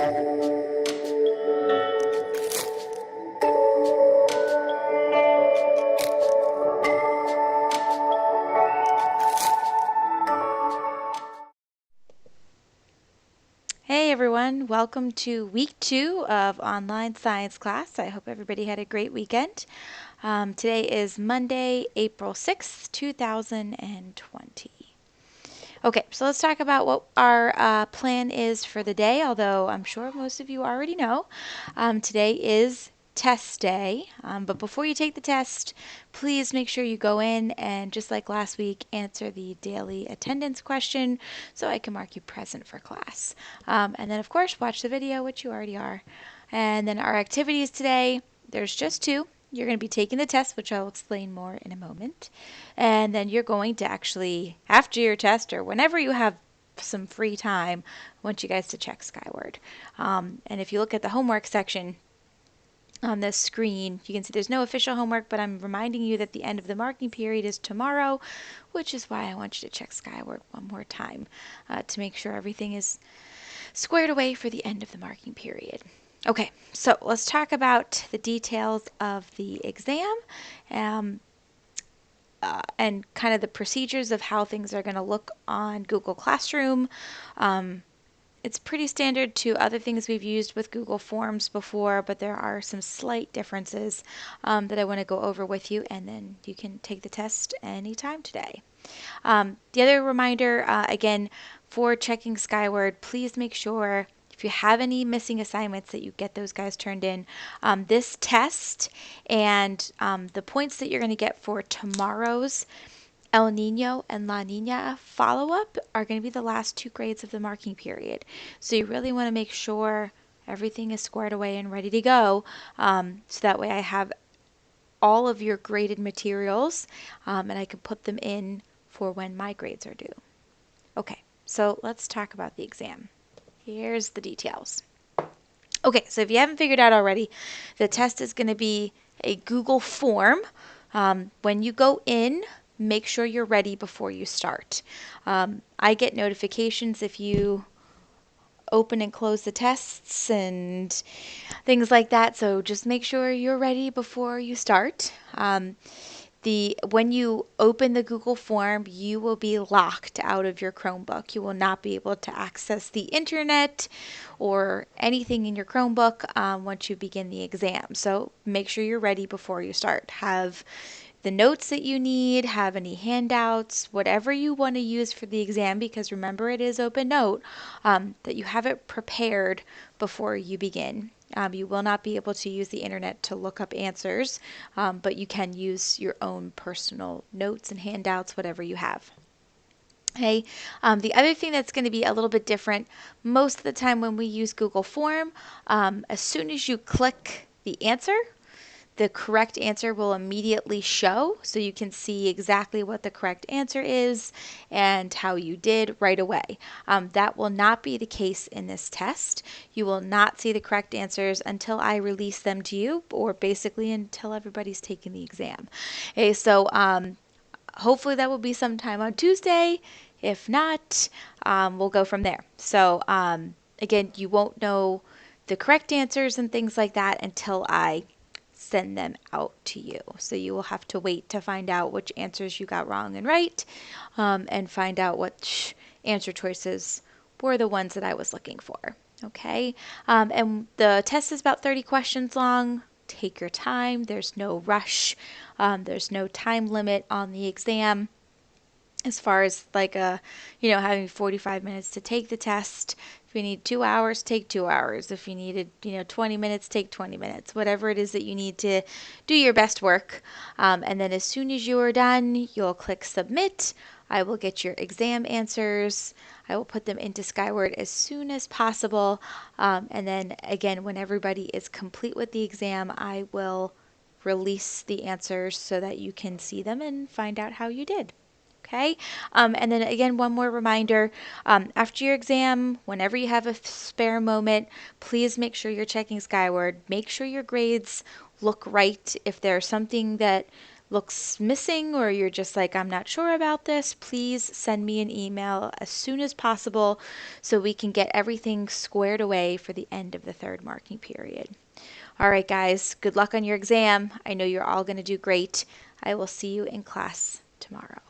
Hey everyone, welcome to week 2 of online science class. I hope everybody had a great weekend. Today is Monday, April 6th, 2020. Okay, so let's talk about what our plan is for the day, although I'm sure most of you already know. Today is test day, but before you take the test, please make sure you go in and, just like last week, answer the daily attendance question so I can mark you present for class. And then, of course, watch the video, which you already are. And then our activities today, there's just 2. You're going to be taking the test, which I'll explain more in a moment. And then you're going to actually, after your test or whenever you have some free time, I want you guys to check Skyward. And if you look at the homework section on this screen, you can see there's no official homework, but I'm reminding you that the end of the marking period is tomorrow, which is why I want you to check Skyward one more time to make sure everything is squared away for the end of the marking period. Okay, so let's talk about the details of the exam and kind of the procedures of how things are going to look on Google Classroom. It's pretty standard to other things we've used with Google Forms before, but there are some slight differences that I want to go over with you, and then you can take the test anytime today. The other reminder, again, for checking Skyward, please make sure if you have any missing assignments that you get those guys turned in. This test and the points that you're going to get for tomorrow's El Nino and La Nina follow-up are going to be the last 2 grades of the marking period. So you really want to make sure everything is squared away and ready to go, so that way I have all of your graded materials and I can put them in for when my grades are due. Okay, so let's talk about the exam. Here's the details. Okay, so if you haven't figured out already, the test is going to be a Google form. When you go in, make sure you're ready before you start. I get notifications if you open and close the tests and things like that, so just make sure you're ready before you start. When you open the Google form, you will be locked out of your Chromebook. You will not be able to access the internet or anything in your Chromebook once you begin the exam. So make sure you're ready before you start. Have the notes that you need, have any handouts, whatever you want to use for the exam, because remember it is open note, that you have it prepared before you begin. You will not be able to use the internet to look up answers, but you can use your own personal notes and handouts, whatever you have. Okay. The other thing that's going to be a little bit different, most of the time when we use Google Form, as soon as you click the answer, the correct answer will immediately show, so you can see exactly what the correct answer is and how you did right away. That will not be the case in this test. You will not see the correct answers until I release them to you, or basically until everybody's taken the exam. Okay, so hopefully that will be sometime on Tuesday. If not, we'll go from there. So again, you won't know the correct answers and things like that until I send them out to you. So you will have to wait to find out which answers you got wrong and right, and find out which answer choices were the ones that I was looking for. Okay, and the test is about 30 questions long. Take your time. There's no rush. There's no time limit on the exam, as far as like having 45 minutes to take the test. If you need 2 hours, take 2 hours. If you needed 20 minutes, take 20 minutes. Whatever it is that you need to do your best work. And then as soon as you are done, you'll click submit. I will get your exam answers. I will put them into Skyward as soon as possible. And then again, when everybody is complete with the exam, I will release the answers so that you can see them and find out how you did. Okay, and then again, one more reminder, after your exam, whenever you have a spare moment, please make sure you're checking Skyward. Make sure your grades look right. If there's something that looks missing or you're just like, I'm not sure about this, please send me an email as soon as possible so we can get everything squared away for the end of the third marking period. All right, guys, good luck on your exam. I know you're all going to do great. I will see you in class tomorrow.